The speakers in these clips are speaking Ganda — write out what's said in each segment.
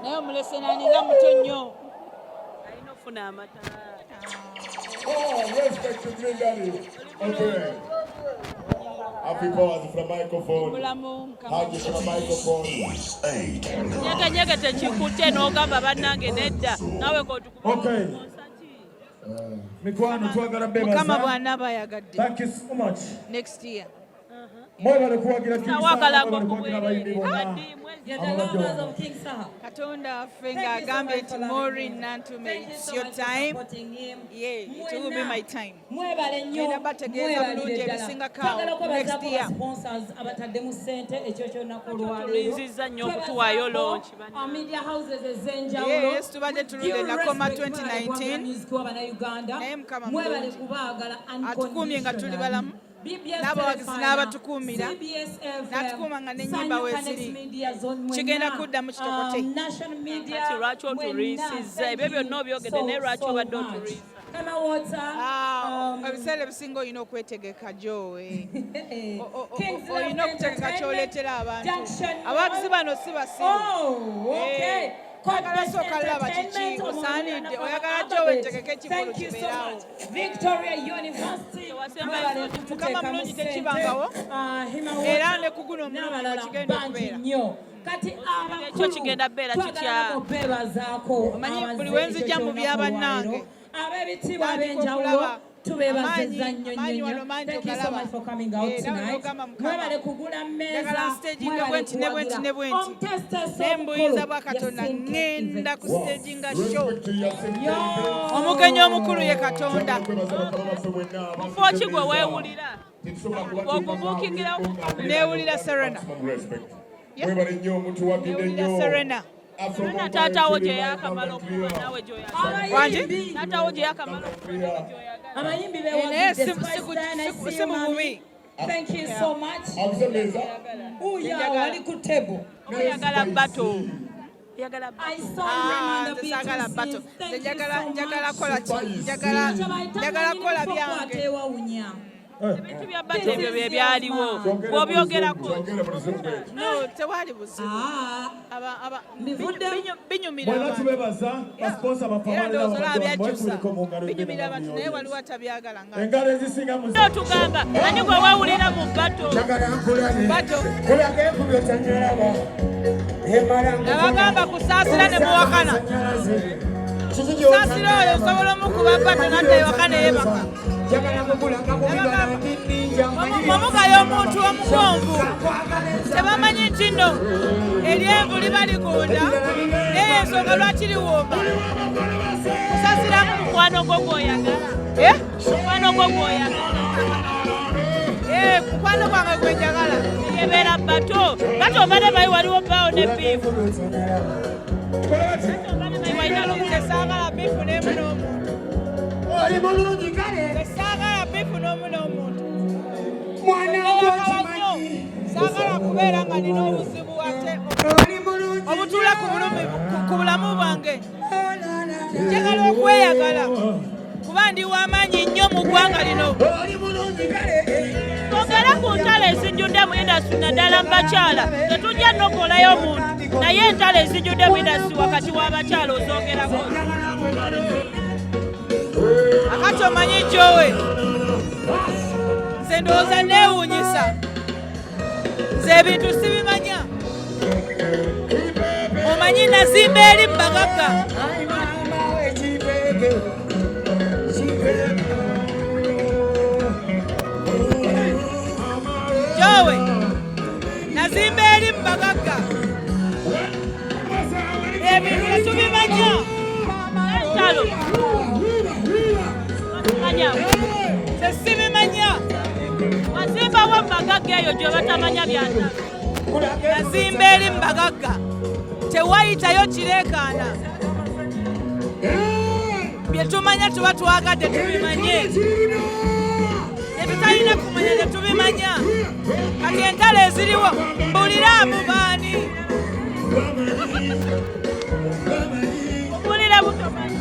naye omulesenani nga muto nnyo alina ofuna amata. Happy pause for the microphone. Hug you for the microphone. Nyega tekikutte n'ogamba bannange nedda nawe Okay. Mikwano twagala bebaza. Mukama bw'anaaba ayagadde. Thank you so much. Next year. Katonda waffe ng'agambye nti Maureen Nantume, it's your time. Yeah, it will be my time. Genda bategeeza bulungi ebisingako next year. Tulinzizza nnyo okutuwaayo launch. Yes, tubadde tuludde nakoma 2019. Naye Mukama mulungi atukuumye nga tuli balamu. N'abawagizi n'abatukuumira n'atukuuma nga n'ennyimba weeziri kigenda kuddamu kitokote. Kati lwaki oturiisizza ebyo byonna obyogedde naye lwaki obadde oturiisa? Ebiseera ebisinga olina okwetegeka Joe. Olina okutegeka ky'oleetera abantu. Abawagizi bano si basiru. Oyagala sooka laba kiki osaanidde oyagala Joe ntegeka ekivulu kibeerawo. Mukama mulungi tekibangawo era ne ku guno omulungi kigenda okubeera. Ekyo kigenda beera kitya? Omanyi buli wenzijja mu byabannange ab'ebitiibwa ab'enjawulo tubeebaza nnyo nnyo. Thank you so much for coming out tonight. Mwebale kugula mmeeza, n'embuyinza bwa Katonda ngenda ku stage nga show. Omugenyi omukulu ye Katonda. Mufo ki gwe weewulira? Okubuukigira neewulira Serena. Serena. Serena taatawo gye yakamala okuba naawe gy'oyagala. Wangi? Taatawo gye yakamala okuba naawe gy'oyagala. Abayimbi beewagidde si mu bubi. Thank you so much. Uya wali ku table. Oyagala bato. I saw him on the beach. Njagala kola ki? Njagala kola byange. Ebintu bya bato ebyo bye byaliwo. Bw'obyogerako. No, tewali buzibu. Binyumira abantu. Binyumira abantu naye waliwo atabyagala nga. Tugamba ani gwe weewulira mu bato. Nabagamba kusaasira ne muwakana. Kusaasira oyo osobola omukuba bato n'adda ewakana eyebaka. Omugayo omuntu omugonvu tebamanyi nti nno eryenvu liba ligunda naye ensonga lwaki liwooma. Kusasiramu mukwano gwo gw'oyagala. Mukwano gwo gw'oyagala. Mukwano gwange gwe njagala yebeera bato obadde bayi waliwo bawo ne biifu. Tesaagala biifu n'emu n'omuntu. Tesaagala biifu n'omu n'omuntu. Saagala kubeera nga nina obuzibu ate obutuula ku bulamu bwange. Njagala okweyagala kuba ndi w'amaanyi nnyo mu ggwanga lino. Twogera ku ntalo ezijjudde mu indasitule naddala mu bakyala tetujja nnokolayo muntu naye entalo ezijjudde mu indasitule wakati w'abakyala ozoogerako. Akati omanyi Joe, nze ndowooza neewuunyisa. Nze ebintu sibimanya. Omanyi nazimba eri Bagagga. Joe, nazimba eri Bagagga. Ebintu tubimanya. Entalo. Sesibimanya. Wazimbawo Bagagga eyo gye batamanya byanta. Nazimba eri Bagagga. Tewayitayo kireekaana. Bye tumanya tuba twagadde tubimanye. Bye tutalina kumanya ne tubimanya. Kati entalo eziriwo mbuliramu baani. Mbulira butomanyi.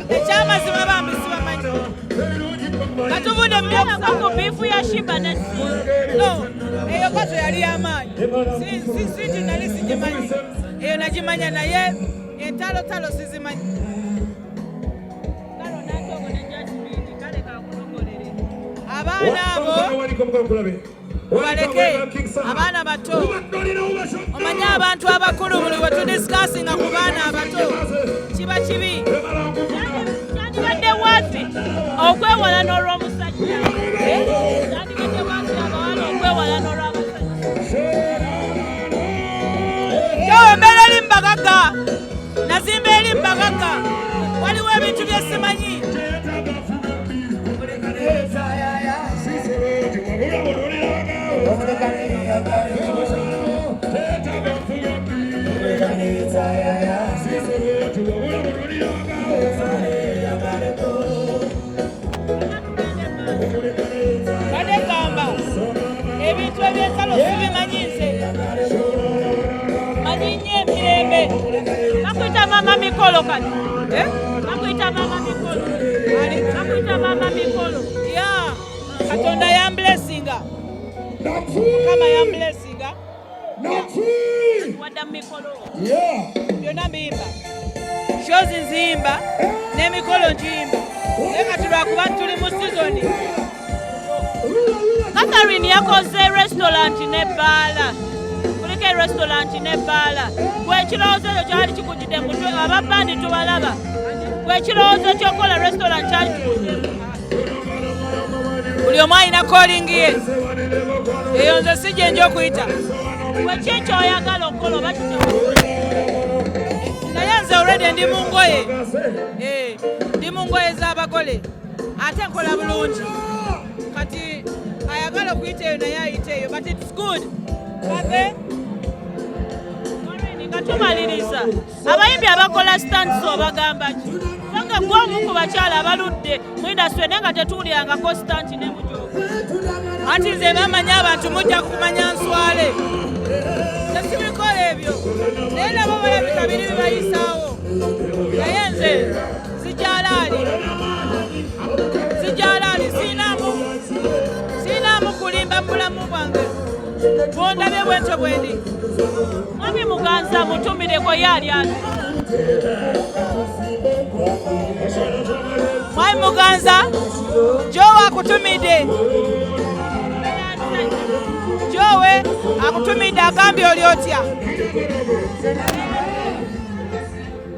Ekyamazima bambi sibamanyi. Katuvudde mu by'okuko bifu ya shiba ne no eyo bato yali y'amaanyi sinti nali sigimanyi eyo nagimanya naye entalo sizimanyi abaana abo baleke abaana bato omanye abantu abakulu buli we tudisikasinga ku baana abato kiba kibi kyandibadde wazi okwewala n'olw'omusajja kyandibadde wazi abawala okwewala n'olw'abasajja embeera eri mbagaga nazimba eri mbagaga waliwo ebintu bye simanyi kade gamba ebintu ebyensalo sibimanyi nze maninye emirembe bakwita mama mikolo kati bakwita mama mikolo bakwita mama mikolo ya katonda yamblesinga kama yamblesinga wadda mikolo byonna mbimba shozi nzimba n'emikolo njimba naye kati lwakuba tuli mu sizoni Catherine yakoze restaurant n'ebbaala kuliko restaurant n'ebbaala gwekirowoozo ekyo kyali kikujjidde mutwe ababandi tubalaba gwekirowoozo kyokola restaurant kyali kikujjidde buli omu alina callingi ye eyo nze sijje nja okuyita wekikyo oyagala okukola oba kikyo naye nze olwedde ndi mu ngoye ndi mu ngoye z'abagole ate nkola bulungi kati ayagala okuyita eyo naye ayita eyo but it's good kate nga tumaliriza abayimbi abakola stands obagamba ki nga gwe omu ku bakyala abaludde mu industry naye nga tetuwulirangako stand ne mujogo anti nze bamanya abantu mujja kumanya nswale tesibikola ebyo naye nabo balabika biri bibayisaawo naye nze sijalaali siinaamu kulimba mubulamu bwange bwondabye bwentyo bwendi mwami Muganza mutumireko ye ali ati mwami Muganza Jowe akutumidde Jowe akutumidde agambye oli otya